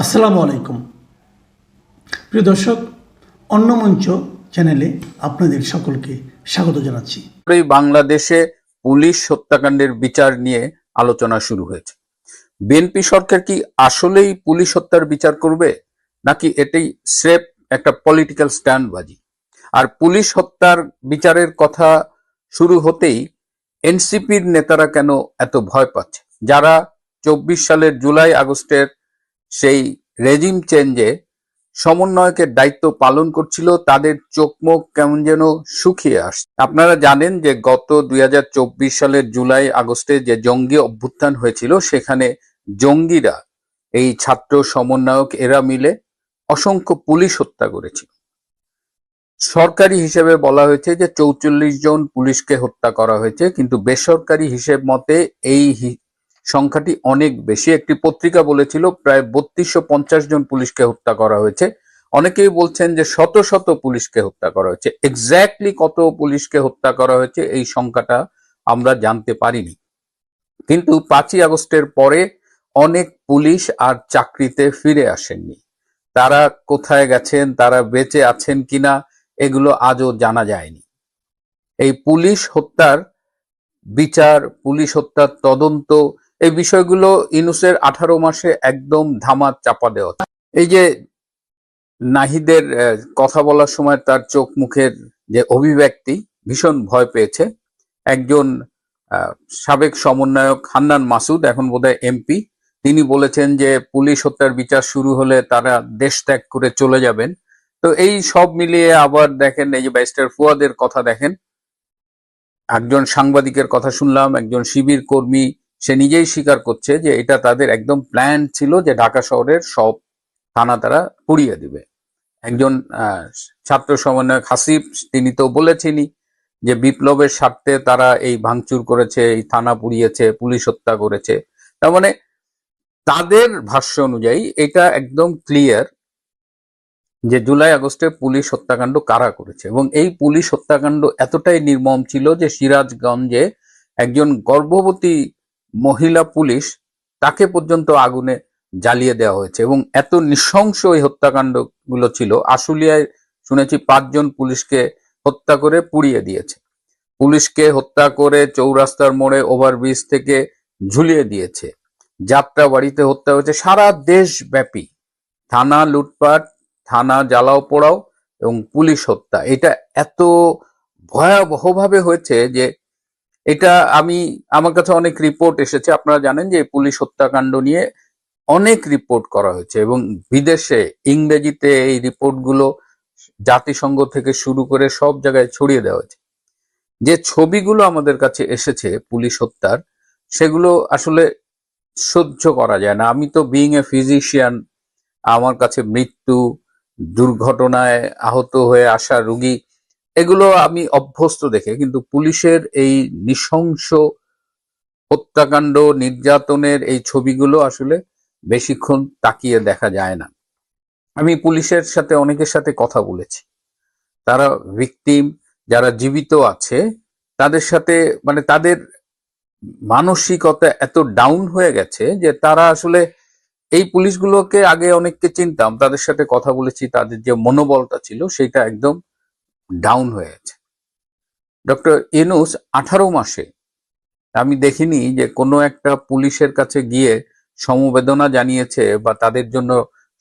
আসসালামু আলাইকুম প্রিয় দর্শক, অন্য মঞ্চ চ্যানেলে আপনাদের সকলকে স্বাগত জানাচ্ছি। বাংলাদেশে পুলিশ হত্যাকাণ্ডের বিচার নিয়ে আলোচনা শুরু হয়েছে। বিএনপি সরকার কি আসলেই পুলিশ হত্যার বিচার করবে, নাকি এটাই স্রেফ একটা পলিটিক্যাল স্ট্যান্ডবাজি? আর পুলিশ হত্যার বিচারের কথা শুরু হতেই এনসিপির নেতারা কেন এত ভয় পাচ্ছে? যারা 24 সালের জুলাই আগস্টের সেই রেজিম চেঞ্জে সমন্বয়কের দায়িত্ব পালন করছিল, তাদের চোখ মুখ কেমন যেন শুকিয়ে আসছে। আপনারা জানেন যে গত 2024 সালের জুলাই আগস্টে যে জঙ্গি অভ্যুত্থান হয়েছিল, সেখানে জঙ্গিরা এই ছাত্র সমন্বয়ক এরা মিলে অসংখ্য পুলিশ হত্যা করেছিল। সরকারি হিসেবে বলা হয়েছে যে 44 জন পুলিশকে হত্যা করা হয়েছে, কিন্তু বেসরকারি হিসেব মতে এই সংখ্যাটি অনেক বেশি। একটি পত্রিকা বলেছিল প্রায় 3250 জন পুলিশকে হত্যা করা হয়েছে। অনেকেই বলছেন যে শত শত পুলিশকে হত্যা করা হয়েছে। এক্স্যাক্টলি কত পুলিশকে হত্যা করা হয়েছে এই সংখ্যাটা আমরা জানতে পারিনি। কিন্তু 5ই আগস্টের পরে অনেক পুলিশ আর চাকরিতে ফিরে আসেননি। তারা কোথায় গেছেন, তারা বেঁচে আছেন কিনা, এগুলো আজও জানা যায়নি। এই পুলিশ হত্যার বিচার, পুলিশ হত্যার তদন্ত, এই বিষয়গুলো ইউনূসের 18 মাসে একদম ধামা চাপা দেওয়া। এই যে নাহিদের কথা বলার সময় তার চোখ মুখের যে অভিব্যক্তি, ভীষণ ভয় পেয়েছে। একজন সাবেক সমন্বয়ক হান্নান মাসুদ, এখন বোধহয় এমপি, তিনি বলেছেন যে পুলিশ হত্যার বিচার শুরু হলে তারা দেশ ত্যাগ করে চলে যাবেন। তো এই সব মিলিয়ে আবার দেখেন, এই যে ব্যারিস্টার ফুয়াদের কথা দেখেন, একজন সাংবাদিকের কথা শুনলাম, একজন শিবির কর্মী, সে নিজেই স্বীকার করছে যে এটা তাদের একদম প্ল্যান ছিল যে ঢাকা শহরের সব থানা তারা পুড়িয়ে দিবে। একজন ছাত্র সমন্বয়ক হাসিব, তিনি তো বলেছেনই যে বিপ্লবের স্বার্থে তারা এই ভাঙচুর করেছে, এই থানা পুড়িয়েছে, পুলিশ হত্যা করেছে। তার মানে তাদের ভাষ্য অনুযায়ী এটা একদম ক্লিয়ার যে জুলাই আগস্টে পুলিশ হত্যাকাণ্ড কারা করেছে। এবং এই পুলিশ হত্যাকাণ্ড এতটাই নির্মম ছিল যে সিরাজগঞ্জে একজন গর্ভবতী মহিলা পুলিশ, তাকে পর্যন্ত আগুনে জ্বালিয়ে দেওয়া হয়েছে। এবং এত নৃশংস এই হত্যাকাণ্ড গুলো ছিল। আশুলিয়ায় শুনেছি 5 জন পুলিশকে হত্যা করে পুড়িয়ে দিয়েছে। পুলিশকে হত্যা করে চৌরাস্তার মোড়ে ওভারব্রিজ থেকে ঝুলিয়ে দিয়েছে। যাত্রা বাড়িতে হত্যা হয়েছে। সারা দেশব্যাপী থানা লুটপাট, থানা জ্বালাও পোড়াও এবং পুলিশ হত্যা, এটা এত ভয়াবহভাবে হয়েছে যে এটা আমার কাছে অনেক রিপোর্ট এসেছে। আপনারা জানেন যে পুলিশ হত্যাকাণ্ড নিয়ে অনেক রিপোর্ট করা হয়েছে এবং বিদেশে ইংরেজিতে এই রিপোর্টগুলো জাতিসংঘ থেকে শুরু করে সব জায়গায় ছড়িয়ে দেওয়া হয়েছে। যে ছবিগুলো আমাদের কাছে এসেছে পুলিশ হত্যার, সেগুলো আসলে সহ্য করা যায় না। আমি তো বিইং এ ফিজিশিয়ান, আমার কাছে মৃত্যু, দুর্ঘটনায় আহত হয়ে আসা রোগী, এগুলো আমি অভ্যস্ত দেখে, কিন্তু পুলিশের এই নৃশংস হত্যাকাণ্ড, নির্যাতনের এই ছবিগুলো আসলে বেশিক্ষণ তাকিয়ে দেখা যায় না। আমি পুলিশের সাথে অনেকের সাথে কথা বলেছি, তারা ভিকটিম, যারা জীবিত আছে, তাদের সাথে মানে তাদের মানসিকতা এত ডাউন হয়ে গেছে যে তারা আসলে, এই পুলিশগুলোকে আগে অনেককে চিনতাম, তাদের সাথে কথা বলেছি, তাদের যে মনোবলটা ছিল সেটা একদম ডাউন হয়ে গেছে। ডক্টর ইউনূস 18 মাসে আমি দেখিনি যে কোনো একটা পুলিশের কাছে গিয়ে সমবেদনা জানিয়েছে বা তাদের জন্য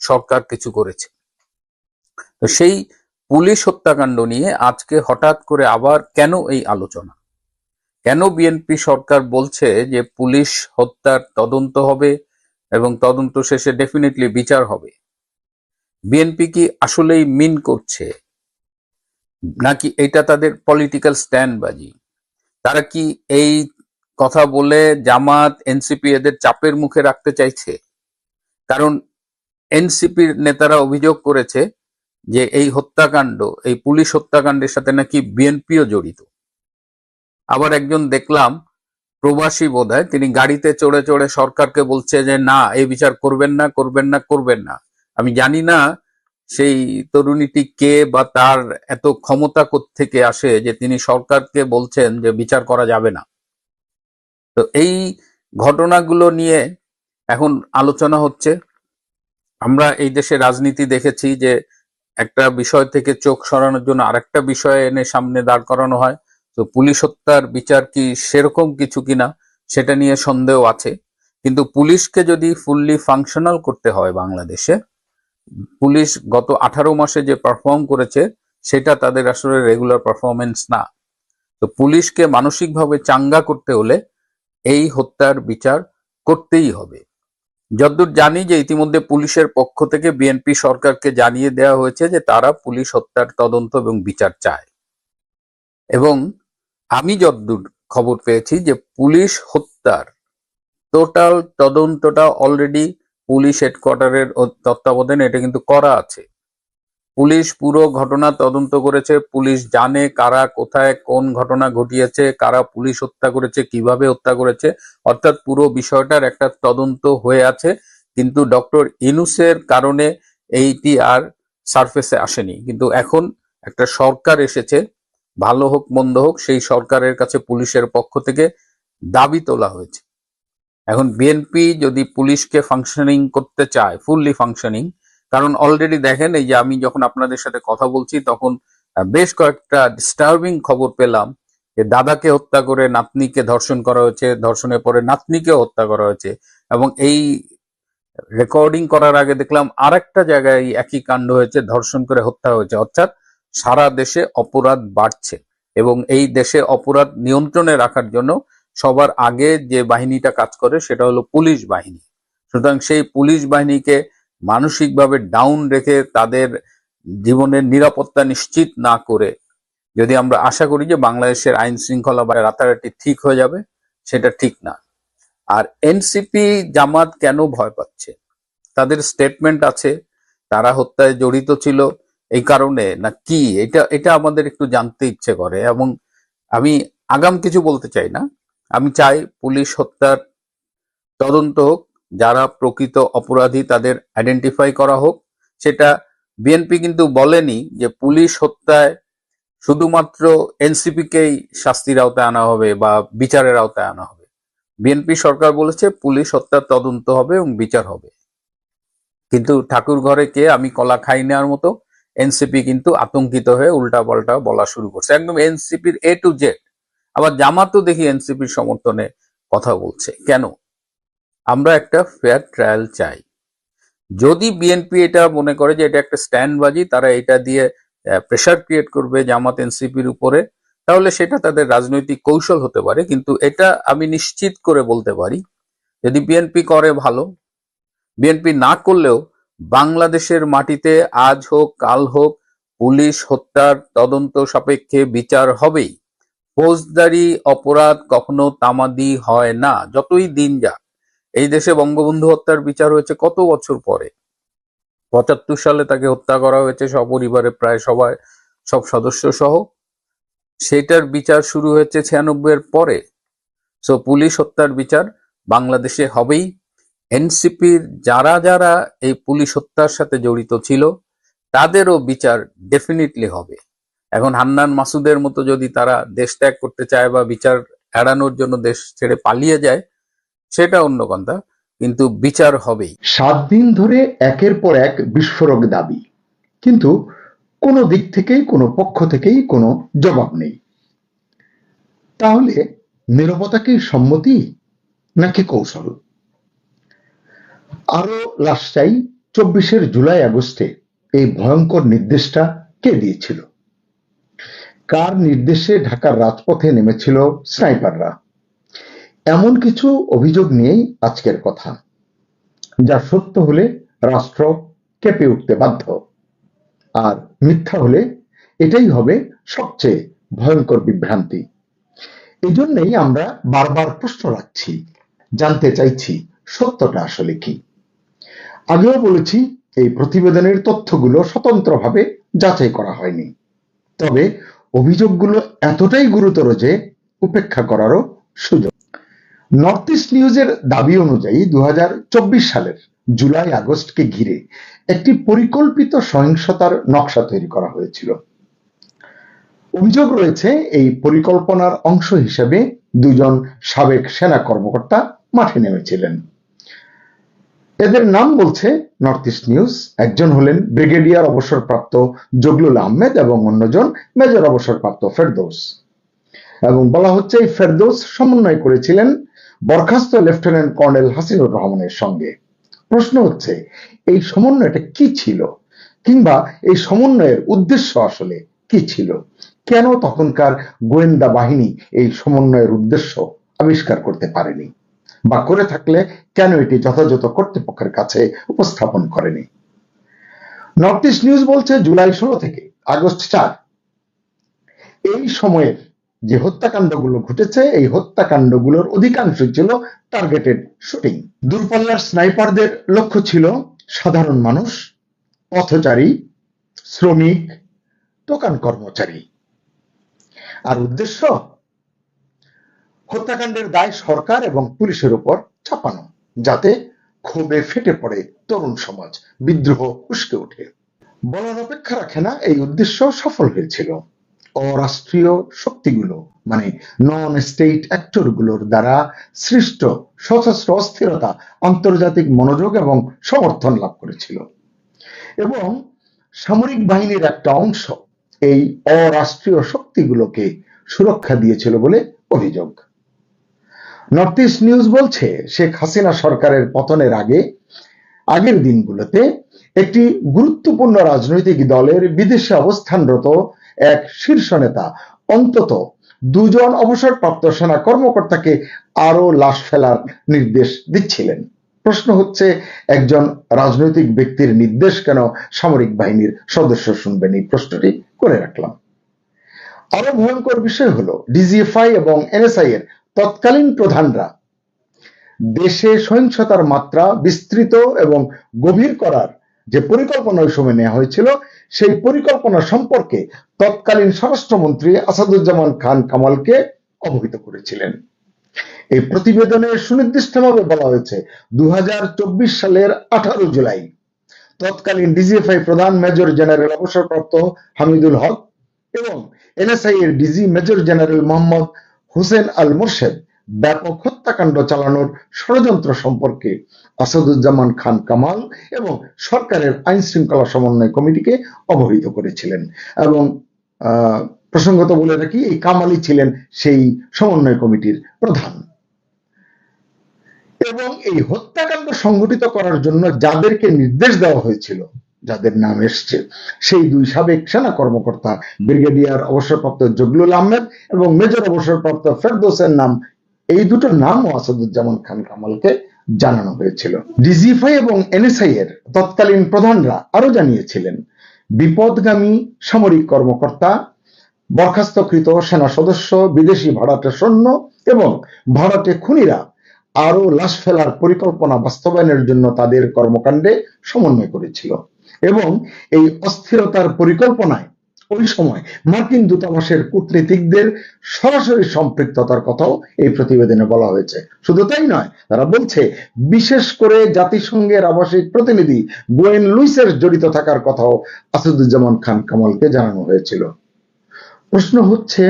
সরকার কিছু করেছে। তো সেই পুলিশ হত্যাকাণ্ড নিয়ে আজকে হঠাৎ করে আবার কেন এই আলোচনা? কেন বিএনপি সরকার বলছে যে পুলিশ হত্যার তদন্ত হবে এবং তদন্ত শেষে ডেফিনেটলি বিচার হবে? বিএনপি কি আসলেই মিন করছে, নাকি এটা তাদের পলিটিক্যাল স্ট্যান্ডবাজি? তারা কি এই কথা বলে জামাত, এনসিপি এদের চাপের মুখে রাখতে চাইছে? কারণ এনসিপির নেতারা অভিযোগ করেছে যে এই হত্যাকাণ্ড, এই পুলিশ হত্যাকাণ্ডের সাথে নাকি বিএনপিও জড়িত। আবার একজন দেখলাম প্রবাসী বোধহয়, তিনি গাড়িতে চড়ে চড়ে সরকারকে বলছে যে না, এই বিচার করবেন না, করবেন না, করবেন না। আমি জানি না সেই তরুণীটি কে বা তার এত ক্ষমতা কোত্থেকে আসে যে তিনি সরকারকে বলছেন যে বিচার করা যাবে না। তো এই ঘটনাগুলো নিয়ে এখন আলোচনা হচ্ছে। আমরা এই দেশে রাজনীতি দেখেছি যে একটা বিষয় থেকে চোখ সরানোর জন্য আরেকটা বিষয় এনে সামনে দাঁড় করানো হয়। তো পুলিশ হত্যার বিচার কি সেরকম কিছু কিনা সেটা নিয়ে সন্দেহ আছে। কিন্তু পুলিশকে যদি ফুললি ফাংশনাল করতে হয় বাংলাদেশে, পুলিশ গত 18 মাসে যে পারফর্ম করেছে সেটা তাদের আসলে রেগুলার পারফরমেন্স না। তো পুলিশকে মানসিকভাবে চাঙ্গা করতে হলে এই হত্যার বিচার করতেই হবে। যতদূর জানি যে ইতিমধ্যে পুলিশের পক্ষ থেকে বিএনপি সরকারকে জানিয়ে দেওয়া হয়েছে যে তারা পুলিশ হত্যার তদন্ত এবং বিচার চায়। এবং আমি যতদূর খবর পেয়েছি যে পুলিশ হত্যার টোটাল তদন্তটা অলরেডি পুলিশ হেডকোয়ার্টারের তত্ত্বাবধানে এটা কিন্তু করা আছে। পুলিশ পুরো ঘটনা তদন্ত করেছে, পুলিশ জানে কারা কোথায় কোন ঘটনা ঘটিয়েছে, কারা পুলিশ হত্যা করেছে, কিভাবে হত্যা করেছে, অর্থাৎ পুরো বিষয়টার একটা তদন্ত হয়ে আছে। কিন্তু ডক্টর ইউনূসের কারণে এইটি আর সারফেসে আসেনি। কিন্তু এখন একটা সরকার এসেছে, ভালো হোক মন্দ হোক, সেই সরকারের কাছে পুলিশের পক্ষ থেকে দাবি তোলা হয়েছে। এখন বিএনপি যদি পুলিশকে ফাংশনিং করতে চায়, ফুললি ফাংশনিং, কারণ অলরেডি দেখেন এই যে আমি যখন আপনাদের সাথে কথা বলছি তখন বেশ কয়েকটা ডিস্টার্বিং খবর পেলাম যে দাদাকে হত্যা করে নাতনিকে ধর্ষণ করা হয়েছে, ধর্ষণের পরে নাতনিকে হত্যা করা হয়েছে। এবং এই রেকর্ডিং করার আগে দেখলাম আরেকটা জায়গায় একই কাণ্ড হয়েছে, ধর্ষণ করে হত্যা হয়েছে। অর্থাৎ সারা দেশে অপরাধ বাড়ছে এবং এই দেশে অপরাধ নিয়ন্ত্রণে রাখার জন্য সবার আগে যে বাহিনীটা কাজ করে সেটা হলো পুলিশ বাহিনী। সুতরাং সেই পুলিশ বাহিনীকে মানসিকভাবে ডাউন রেখে তাদের জীবনের নিরাপত্তা নিশ্চিত না করে যদি আমরা আশা করি যে বাংলাদেশের আইন শৃঙ্খলা বা রাতারাতি ঠিক হয়ে যাবে, সেটা ঠিক না। আর এনসিপি জামাত কেন ভয় পাচ্ছে? তাদের স্টেটমেন্ট আছে তারা হত্যায় জড়িত ছিল এই কারণে, না কি এটা এটা আমাদের একটু জানতে ইচ্ছে করে। এবং আমি আগাম কিছু বলতে চাই না, আমি চাই পুলিশ হত্যার তদন্ত হোক, যারা প্রকৃত অপরাধী তাদের আইডেন্টিফাই করা হোক। সেটা বিএনপি কিন্তু বলেনি যে পুলিশ হত্যায় শুধুমাত্র এনসিপিকেই শাস্তির আওতায় আনা হবে বা বিচারের আওতায় আনা হবে। বিএনপি সরকার বলেছে পুলিশ হত্যার তদন্ত হবে এবং বিচার হবে। কিন্তু ঠাকুর ঘরে কে আমি কলা খাই নেওয়ার মতো এনসিপি কিন্তু আতঙ্কিত হয়ে উল্টাপাল্টা বলা শুরু করছে, একদম এনসিপির এ টু জেড। আবার জামাতও দেখি এনসিপির সমর্থনে কথা বলছে। কেন? আমরা একটা ফেয়ার ট্রায়াল চাই। যদি বিএনপি এটা মনে করে যে এটা একটা স্ট্যান্ডবাজি, তারা এটা দিয়ে প্রেসার ক্রিয়েট করবে জামাত এনসিপির উপরে, তাহলে সেটা তাদের রাজনৈতিক কৌশল হতে পারে। কিন্তু এটা আমি নিশ্চিত করে বলতে পারি, যদি বিএনপি করে ভালো, বিএনপি না করলেও বাংলাদেশের মাটিতে আজ হোক কাল হোক পুলিশ হত্যার তদন্ত সাপেক্ষে বিচার হবেই। ফৌজদারি অপরাধ কখনো তামাদি হয় না, যতই দিন যাক। এই দেশে বঙ্গবন্ধু হত্যার বিচার হয়েছে কত বছর পরে? 75 সালে তাকে হত্যা করা হয়েছে সপরিবারে, প্রায় সবাই, সব সদস্য সহ। সেটার বিচার শুরু হয়েছে 96 এর পরে। সো পুলিশ হত্যার বিচার বাংলাদেশে হবেই। এনসিপির যারা যারা এই পুলিশ হত্যার সাথে জড়িত ছিল তাদেরও বিচার ডেফিনেটলি হবে। এখন হান্নান মাসুদের মতো যদি তারা দেশ ত্যাগ করতে চায় বা বিচার এড়ানোর জন্য দেশ ছেড়ে পালিয়ে যায়, সেটা অন্য কথা, কিন্তু বিচার হবেই। 7 দিন ধরে একের পর এক বিস্ফোরক দাবি, কিন্তু কোনো দিক থেকেই কোনো পক্ষ থেকেই কোনো জবাব নেই। তাহলে নীরবতা কি সম্মতি নাকি কৌশল? আরো লাশ চাই, 24 জুলাই আগস্টে এই ভয়ঙ্কর নির্দেশটা কে দিয়েছিল? কার নির্দেশে ঢাকার রাজপথে নেমেছিল স্নাইপাররা? এমন কিছু অভিযোগ নিয়েই আজকের কথা, যা সত্য হলে রাষ্ট্র কেঁপে উঠতে বাধ্য, আর মিথ্যা হলে এটাই হবে সবচেয়ে ভয়ঙ্কর বিভ্রান্তি। এজন্যই আমরা বারবার প্রশ্ন রাখছি, জানতে চাইছি সত্যটা আসলে কি। আগেও বলেছি, এই প্রতিবেদনের তথ্যগুলো স্বতন্ত্রভাবে যাচাই করা হয়নি, তবে অভিযোগগুলো এতটাই গুরুতর যে উপেক্ষা করারও সুযোগ। নর্থ ইস্ট নিউজের দাবি অনুযায়ী 2024 সালের জুলাই আগস্টকে ঘিরে একটি পরিকল্পিত সহিংসতার নকশা তৈরি করা হয়েছিল। অভিযোগ রয়েছে এই পরিকল্পনার অংশ হিসেবে 2 জন সাবেক সেনা কর্মকর্তা মাঠে নেমেছিলেন। এদের নাম বলছে নর্থ ইস্ট নিউজ। একজন হলেন ব্রিগেডিয়ার অবসরপ্রাপ্ত জগলুল আহমেদ এবং অন্যজন মেজর অবসরপ্রাপ্ত ফেরদৌস। এবং বলা হচ্ছে এই ফেরদৌস সমন্বয় করেছিলেন বরখাস্ত লেফটেন্যান্ট কর্নেল হাসিনুর রহমানের সঙ্গে। প্রশ্ন হচ্ছে এই সমন্বয়টা কি ছিল, কিংবা এই সমন্বয়ের উদ্দেশ্য আসলে কি ছিল? কেন তখনকার গোয়েন্দা বাহিনী এই সমন্বয়ের উদ্দেশ্য আবিষ্কার করতে পারেনি, বা করে থাকলে কেন এটি যথাযথ কর্তৃপক্ষের কাছে উপস্থাপন করেনি? নর্থ ইস্ট নিউজ বলছে জুলাই 16 থেকে আগস্ট 4 এই সময়ের যে হত্যাকাণ্ডগুলো ঘটেছে, এই হত্যাকাণ্ডগুলোর অধিকাংশই ছিল টার্গেটেড শুটিং। দূরপাল্লার স্নাইপারদের লক্ষ্য ছিল সাধারণ মানুষ, পথচারী, শ্রমিক, দোকান কর্মচারী। আর উদ্দেশ্য হত্যাকাণ্ডের দায় সরকার এবং পুলিশের উপর চাপানো, যাতে ক্ষোভে ফেটে পড়ে তরুণ সমাজ, বিদ্রোহ উস্কে ওঠে। বলার অপেক্ষা রাখে না, এই উদ্দেশ্য সফল হয়েছিল। অরাষ্ট্রীয় শক্তিগুলো মানে নন স্টেট অ্যাক্টর গুলোর দ্বারা সৃষ্ট সশস্ত্র অস্থিরতা আন্তর্জাতিক মনোযোগ এবং সমর্থন লাভ করেছিল, এবং সামরিক বাহিনীর একটা অংশ এই অরাষ্ট্রীয় শক্তিগুলোকে সুরক্ষা দিয়েছিল বলে অভিযোগ। নর্থ ইস্ট নিউজ বলছে শেখ হাসিনা সরকারের পতনের আগের দিনগুলোতে একটি গুরুত্বপূর্ণ রাজনৈতিক দলের বিদেশে অবস্থানরত এক শীর্ষ নেতা অন্তত 2 জন অবসরপ্রাপ্ত সেনা কর্মকর্তাকে আরো লাশ ফেলার নির্দেশ দিচ্ছিলেন। প্রশ্ন হচ্ছে একজন রাজনৈতিক ব্যক্তির নির্দেশ কেন সামরিক বাহিনীর সদস্য শুনবেন? এই প্রশ্নটি করে রাখলাম। আরো ভয়ঙ্কর বিষয় হলো ডিজিএফআই এবং এনএসআই এর তৎকালীন প্রধানরা দেশে সহিংসতার মাত্রা বিস্তৃত এবং গভীর করার যে পরিকল্পনা ওই সময় নেওয়া হয়েছিল, সেই পরিকল্পনা সম্পর্কে তৎকালীন স্বরাষ্ট্রমন্ত্রী আসাদুজ্জামান খান কামালকে অবহিত করেছিলেন। এই প্রতিবেদনে সুনির্দিষ্টভাবে বলা হয়েছে 2024 সালের 18 জুলাই তৎকালীন ডিজিএফআই প্রধান মেজর জেনারেল অবসরপ্রাপ্ত হামিদুল হক এবং এনএসআই এর DG major general Mohammad Hossain Al Morshed ব্যাপক হত্যাকাণ্ড চালানোর ষড়যন্ত্র সম্পর্কে আসাদুজ্জামান খান কামাল এবং সরকারের আইন শৃঙ্খলা সমন্বয় কমিটিকে অবহিত করেছিলেন। এবং প্রসঙ্গত বলে রাখি, এই কামালই ছিলেন সেই সমন্বয় কমিটির প্রধান। এবং এই হত্যাকাণ্ড সংঘটিত করার জন্য যাদেরকে নির্দেশ দেওয়া হয়েছিল, যাদের নাম এসছে, সেই 2 সাবেক সেনা কর্মকর্তা ব্রিগেডিয়ার অবসরপ্রাপ্ত জগলুল আহমেদ এবং মেজর অবসরপ্রাপ্ত ফেরদৌসের নাম, এই দুটো নামও আসাদুজ্জামান খান কামালকে জানানো হয়েছিল। ডিজিএফআই এবং এনএসআই এর তৎকালীন প্রধানরা আরো জানিয়েছিলেন বিপদগামী সামরিক কর্মকর্তা, বরখাস্তকৃত সেনা সদস্য, বিদেশি ভাড়াটে সৈন্য এবং ভাড়াটে খুনিরা আরো লাশ ফেলার পরিকল্পনা বাস্তবায়নের জন্য তাদের কর্মকাণ্ডে সমন্বয় করেছিল। এবং এই অস্থিরতার পরিকল্পনায় ওই সময় মার্কিন দূতাবাসের কূটনীতিকদের সরাসরি সম্পৃক্ততার কথাও এই প্রতিবেদনে বলা হয়েছে। শুধু তাই নয়, তারা বলছে বিশেষ করে জাতিসংঘের আবাসিক প্রতিনিধি গোয়েন লুইসের জড়িত থাকার কথাও আসাদুজ্জামান খান কামালকে জানানো হয়েছিল। প্রশ্ন হচ্ছে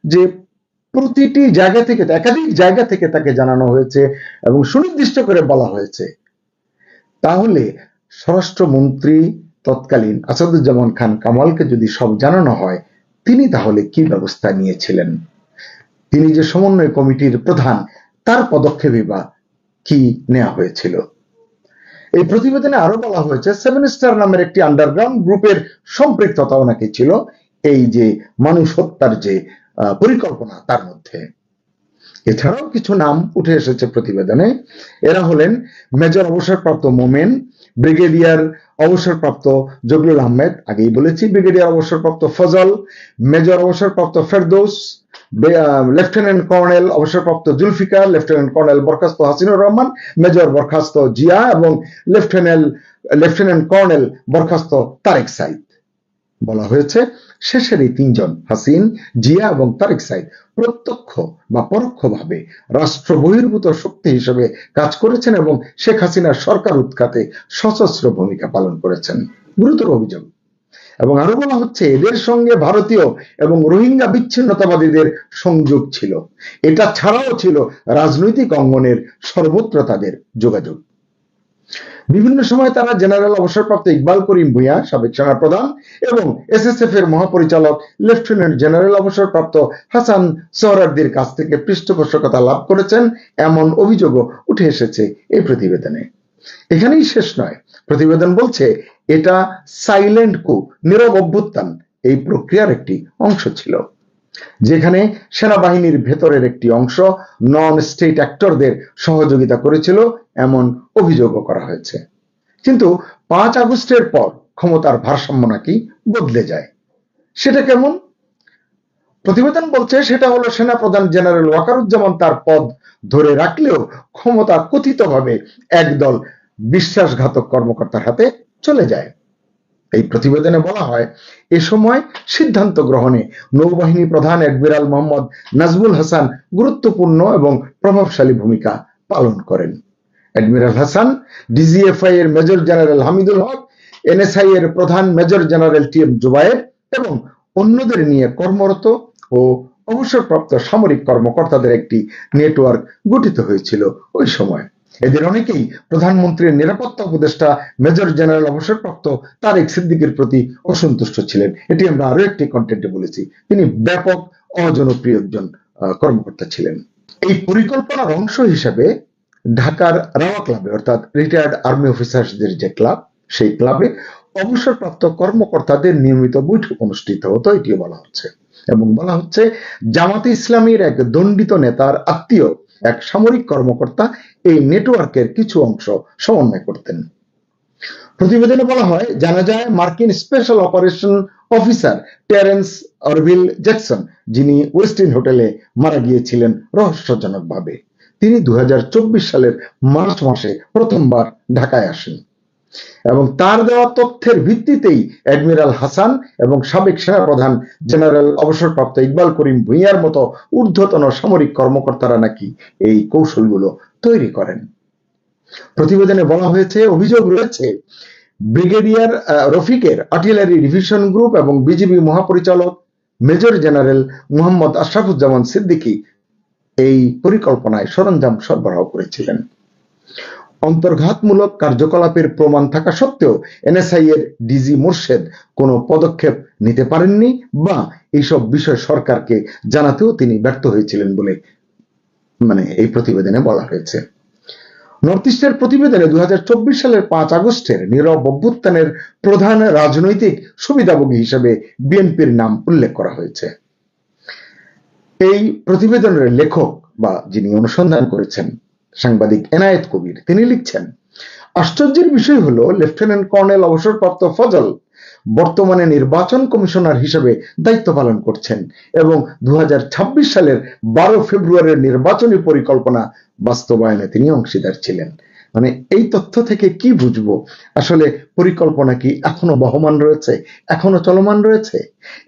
যে প্রতিটি জায়গা থেকে, একাধিক জায়গা থেকে তাকে জানানো হয়েছে এবং সুনির্দিষ্ট করে বলা হয়েছে, তাহলে স্বরাষ্ট্রমন্ত্রী তৎকালীন আসাদুজ্জামান খান কামালকে যদি সব জানানো হয়, তিনি তাহলে কি ব্যবস্থা নিয়েছিলেন? তিনি যে সমন্বয় কমিটির প্রধান, তার পদক্ষেপে বা কি নেওয়া হয়েছিল? এই প্রতিবেদনে আরো বলা হয়েছে 7 স্টার নামের একটি আন্ডারগ্রাউন্ড গ্রুপের সম্পৃক্ততাও নাকি ছিল এই যে মানুষ হত্যার যে পরিকল্পনা তার মধ্যে। এছাড়াও কিছু নাম উঠে এসেছে প্রতিবেদনে। এরা হলেন মেজর অবসরপ্রাপ্ত মোমেন, ব্রিগেডিয়ার অবসরপ্রাপ্ত জগলুল আহমেদ, আগেই বলেছি, ব্রিগেডিয়ার অবসরপ্রাপ্ত ফজল, মেজর অবসরপ্রাপ্ত ফেরদৌস, লেফটেন্যান্ট কর্নেল অবসরপ্রাপ্ত জুলফিকার, লেফটেন্যান্ট কর্নেল বরখাস্ত হাসিনুর রহমান, মেজর বরখাস্ত জিয়া এবং লেফটেন্যান্ট কর্নেল বরখাস্ত তারেক সাইদ। বলা হয়েছে শেষের এই 3 জন হাসিন, জিয়া এবং তারেক সাইদ প্রত্যক্ষ বা পরোক্ষভাবে রাষ্ট্র বহির্ভূত শক্তি হিসেবে কাজ করেছেন এবং শেখ হাসিনার সরকার উৎখাতে সশস্ত্র ভূমিকা পালন করেছেন। গুরুতর অভিযোগ। এবং আরো বলা হচ্ছে এদের সঙ্গে ভারতীয় এবং রোহিঙ্গা বিচ্ছিন্নতাবাদীদের সংযোগ ছিল। এটা ছাড়াও ছিল রাজনৈতিক অঙ্গনের সর্বত্র তাদের যোগাযোগ। বিভিন্ন সময় তারা জেনারেল অবসরপ্রাপ্ত ইকবাল করিম ভূঁইয়া, সাবেক সেনাপ্রধান, এবং এসএসএফ এর মহাপরিচালক লেফটেন্যান্ট জেনারেল অবসরপ্রাপ্ত হাসান সোহরাওয়ার্দীর কাছ থেকে পৃষ্ঠপোষকতা লাভ করেছেন এমন অভিযোগও উঠে এসেছে এই প্রতিবেদনে। এখানেই শেষ নয়, প্রতিবেদন বলছে এটা সাইলেন্ট কু, নীরব অভ্যুত্থান এই প্রক্রিয়ার একটি অংশ ছিল, যেখানে সেনাবাহিনীর ভেতরের একটি অংশ নন স্টেট অ্যাক্টরদের সহযোগিতা করেছিল এমন অভিযোগও করা হয়েছে। কিন্তু 5 আগস্টের পর ক্ষমতার ভারসাম্য নাকি বদলে যায়। সেটা কেমন? প্রতিবেদন বলছে সেটা হলো সেনাপ্রধান জেনারেল ওয়াকারুজ্জামান তার পদ ধরে রাখলেও ক্ষমতা কথিতভাবে একদল বিশ্বাসঘাতক কর্মকর্তার হাতে চলে যায়। এই প্রতিবেদনে বলা হয় এ সময় সিদ্ধান্ত গ্রহণে নৌবাহিনী প্রধান অ্যাডমিরাল মোহাম্মদ নাজমুল হাসান গুরুত্বপূর্ণ এবং প্রভাবশালী ভূমিকা পালন করেন। অ্যাডমিরাল হাসান ডিজিএফআই এর major general Hamidul Haque, NSI এর প্রধান major general T M Zubayer এবং অন্যদের নিয়ে কর্মরত ও অবসরপ্রাপ্ত সামরিক কর্মকর্তাদের একটি নেটওয়ার্ক গঠিত হয়েছিল ওই সময়। এদের অনেকেই প্রধানমন্ত্রীর নিরাপত্তা উপদেষ্টা মেজর জেনারেল অবসরপ্রাপ্ত তারেক সিদ্দিকের প্রতি অসন্তুষ্ট ছিলেন। এটি আমরা আরো একটি কন্টেন্টে বলেছি। তিনি ব্যাপক অজনপ্রিয় একজন কর্মকর্তা ছিলেন। এই পরিকল্পনার অংশ হিসেবে ঢাকার রাওয়া ক্লাবে, অর্থাৎ রিটায়ার্ড আর্মি অফিসার্সদের যে ক্লাব, সেই ক্লাবে অবসরপ্রাপ্ত কর্মকর্তাদের নিয়মিত বৈঠক অনুষ্ঠিত হতো, এটিও বলা হচ্ছে। এবং বলা হচ্ছে জামাতে ইসলামীর এক দণ্ডিত নেতার আত্মীয় এক সামরিক কর্মকর্তা এই নেটওয়ার্কের কিছু অংশ সমন্বয় করতেন। প্রতিবেদনে বলা হয়, জানা যায় মার্কিন special operation officer Terrence Orville Jackson, যিনি ওয়েস্টিন হোটেলে মারা গিয়েছিলেন রহস্যজনকভাবে, তিনি 2024 সালের মার্চ মাসে প্রথমবার ঢাকায় আসেন এবং তার দেওয়া তথ্যের ভিত্তিতেই অ্যাডমিরাল হাসান এবং সাবেক সেনাপ্রধান জেনারেল অবসরপ্রাপ্ত ইকবাল করিম ভূঁইয়ার মতো ঊর্ধ্বতন সামরিক কর্মকর্তারা নাকি এই কৌশলগুলো তৈরি করেন। প্রতিবেদনে বলা হয়েছে, অভিযোগ রয়েছে ব্রিগেডিয়ার রফিকের আর্টিলারি ডিভিশন গ্রুপ এবং বিজিবি মহাপরিচালক মেজর জেনারেল মোহাম্মদ আশরাফুজ্জামান সিদ্দিকী এই পরিকল্পনায় সরঞ্জাম সরবরাহ করেছিলেন। অন্তর্ঘাতমূলক কার্যকলাপের প্রমাণ থাকা সত্ত্বেও এনএসআই এর ডিজি মোর্শেদ কোনো পদক্ষেপ নিতে পারেননি বা এইসব বিষয় সরকারকে জানাতেও তিনি ব্যর্থ হয়েছিলেন বলে এই প্রতিবেদনে বলা হয়েছে। নর্থ ইস্টের প্রতিবেদনে 2024 সালের 5 আগস্টের নীরব অভ্যুত্থানের প্রধান রাজনৈতিক সুবিধাভোগী হিসেবে বিএনপির নাম উল্লেখ করা হয়েছে। এই প্রতিবেদনের লেখক বা যিনি অনুসন্ধান করেছেন সাংবাদিক এনায়েত কবির, তিনি লিখছেন, আশ্চর্যের বিষয় হলো লেফটেন্যান্ট কর্নেল অবসরপ্রাপ্ত ফজল বর্তমানে নির্বাচন কমিশনার হিসেবে দায়িত্ব পালন করছেন এবং 2026 সালের 12 ফেব্রুয়ারির নির্বাচনী পরিকল্পনা বাস্তবায়নে তিনি অংশীদার ছিলেন। এই তথ্য থেকে কি বুঝবো আসলে পরিকল্পনা কি এখনো বহমান রয়েছে, এখনো চলমান রয়েছে?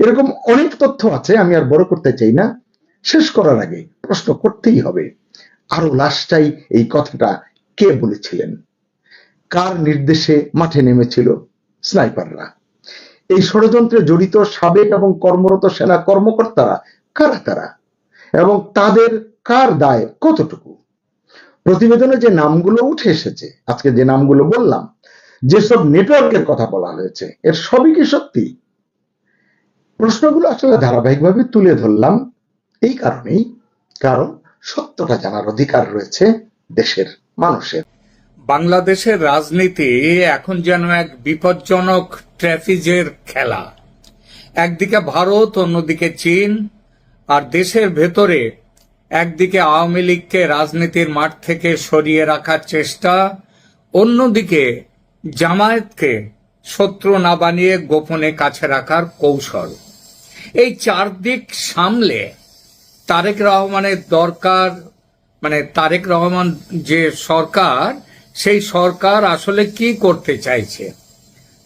এরকম অনেক তথ্য আছে, আমি আর বড় করতে চাই না। শেষ করার আগে প্রশ্ন করতেই হবে, আরো লাশটাই এই কথাটা কে বলেছিলেন? কার নির্দেশে মাঠে নেমেছিল স্নাইপাররা? এই ষড়যন্ত্রে জড়িত সাবেক এবং কর্মরত সেনা কর্মকর্তারা কারা তারা এবং তাদের কার দায় কতটুকু? প্রতিবেদনে যে নামগুলো উঠে এসেছে, আজকে যে নামগুলো বললাম, যেসব নেটওয়ার্কের কথা বলা হয়েছে, এর সবই কি সত্যি? প্রশ্নগুলো আসলে ধারাবাহিকভাবে তুলে ধরলাম এই কারণেই, কারণ সত্যটা জানার অধিকার রয়েছে দেশের মানুষের। বাংলাদেশের রাজনীতি এখন যেন এক বিপজ্জনক ট্র্যাফিজের খেলা। একদিকে ভারত, অন্যদিকে চীন, আর দেশের ভেতরে একদিকে আওয়ামী লীগকে রাজনীতির মাঠ থেকে সরিয়ে রাখার চেষ্টা, অন্যদিকে জামায়াতকে শত্রু না বানিয়ে গোপনে কাছে রাখার কৌশল। এই চারদিক সামলে তারেক রহমানের দরকার, তারেক রহমান যে সরকার, সেই সরকার আসলে কি করতে চাইছে?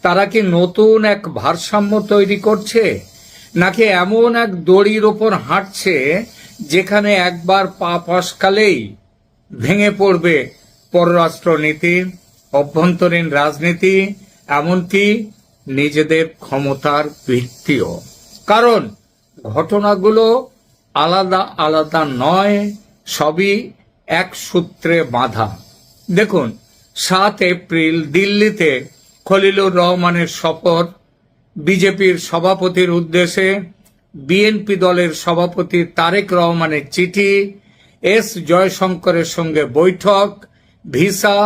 তারা কি নতুন এক ভারসাম্য তৈরি করছে, নাকি এমন এক দড়ির ওপর হাঁটছে যেখানে একবার পা ফসকালেই ভেঙে পড়বে পররাষ্ট্রনীতি, অভ্যন্তরীণ রাজনীতি, এমনকি নিজেদের ক্ষমতার ভিত্তিও? কারণ ঘটনাগুলো আলাদা আলাদা নয়, সবই এক সূত্রে বাঁধা। দেখুন, 7 এপ্রিল দিল্লিতে খলিলুর রহমানের সফর, বিজেপির সভাপতির উদ্দেশ্যে বিএনপি দলের সভাপতি তারেক রহমানের চিঠি, এস জয়শঙ্করের সঙ্গে বৈঠক, ভিসা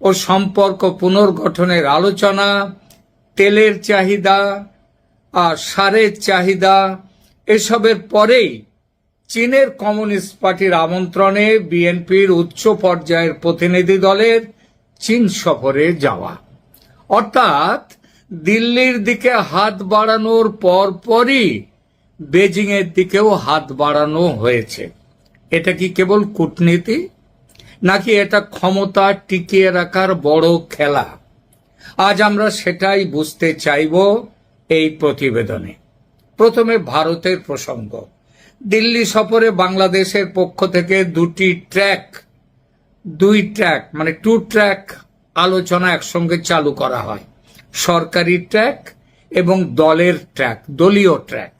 ও সম্পর্ক পুনর্গঠনের আলোচনা, তেলের চাহিদা আর সারের চাহিদা, এসবের পরেই চীনের কমিউনিস্ট পার্টির আমন্ত্রণে বিএনপির উচ্চ পর্যায়ের প্রতিনিধি দলের চীন সফরে যাওয়া। অর্থাৎ দিল্লির দিকে হাত বাড়ানোর পরপরই বেজিং এর দিকেও হাত বাড়ানো হয়েছে। এটা কি কেবল কূটনীতি, নাকি এটা ক্ষমতা টিকিয়ে রাখার বড় খেলা? আজ আমরা সেটাই বুঝতে চাইব এই প্রতিবেদনে। প্রথমে ভারতের প্রসঙ্গ। দিল্লি সফরে বাংলাদেশের পক্ষ থেকে টু ট্র্যাক আলোচনা একসঙ্গে চালু করা হয়, সরকারি ট্র্যাক এবং দলীয় ট্র্যাক।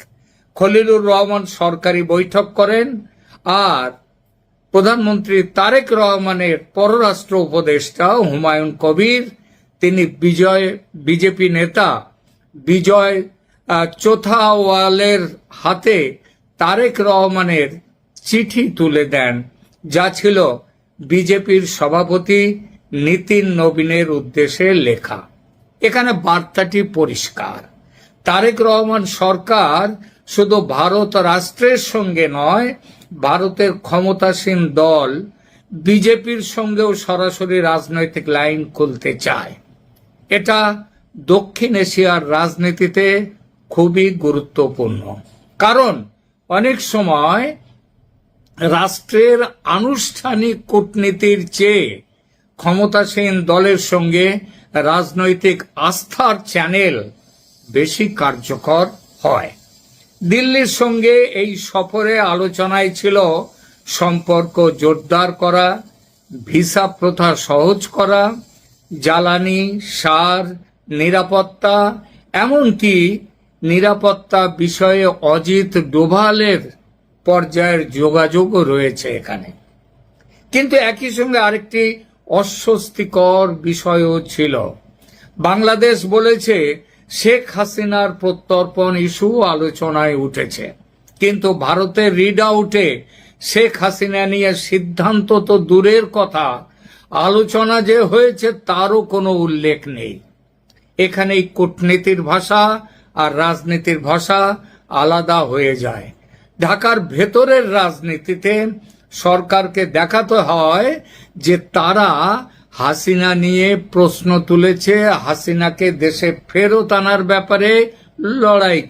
খলিলুর রহমান সরকারি বৈঠক করেন, আর প্রধানমন্ত্রী তারেক রহমানের পররাষ্ট্র উপদেষ্টা হুমায়ুন কবির, তিনি বিজেপি নেতা বিজয় চোথাওয়ালের হাতে তারেক রহমানের চিঠি তুলে দেন, যা ছিল বিজেপির সভাপতি নীতিন নবীনের উদ্দেশ্যে লেখা। এখানে বার্তাটি পরিষ্কার। তারেক রহমান সরকার শুধু ভারত রাষ্ট্রের সঙ্গে নয়, ভারতের ক্ষমতাসীন দল বিজেপির সঙ্গেও সরাসরি রাজনৈতিক লাইন খুলতে চায়। এটা দক্ষিণ এশিয়ার রাজনীতিতে খুবই গুরুত্বপূর্ণ, কারণ অনেক সময় রাষ্ট্রের আনুষ্ঠানিক কূটনীতির চেয়ে ক্ষমতাসীন দলের সঙ্গে রাজনৈতিক আস্থার চ্যানেল বেশি কার্যকর হয়। দিল্লির সঙ্গে এই সফরে আলোচনায় ছিল সম্পর্ক জোরদার করা, ভিসা প্রথা সহজ করা, জ্বালানি, সার, নিরাপত্তা, এমনকি নিরাপত্তা বিষয়ে অজিত ডোভালের পর্যায়ের যোগাযোগও রয়েছে এখানে। কিন্তু একই সঙ্গে আরেকটি অস্বস্তিকর বিষয়ও ছিল। বাংলাদেশ বলেছে শেখ হাসিনার প্রত্যর্পণ ইস্যু আলোচনায় উঠেছে, কিন্তু ভারতের রিড আউটে শেখ হাসিনা নিয়ে সিদ্ধান্ত তো দূরের কথা, আলোচনা যে হয়েছে তারও কোনো উল্লেখ নেই। এখানেই কূটনীতির ভাষা আর রাজনীতির ভাষা আলাদা হয়ে যায়। ঢাকার ভেতরের রাজনীতিতে সরকারকে দেখাতে হয় যে তারা হাসিনা নিয়ে প্রশ্ন তুলেছে, হাসিনাকে দেশে ফেরত আনার ব্যাপারে লড়াই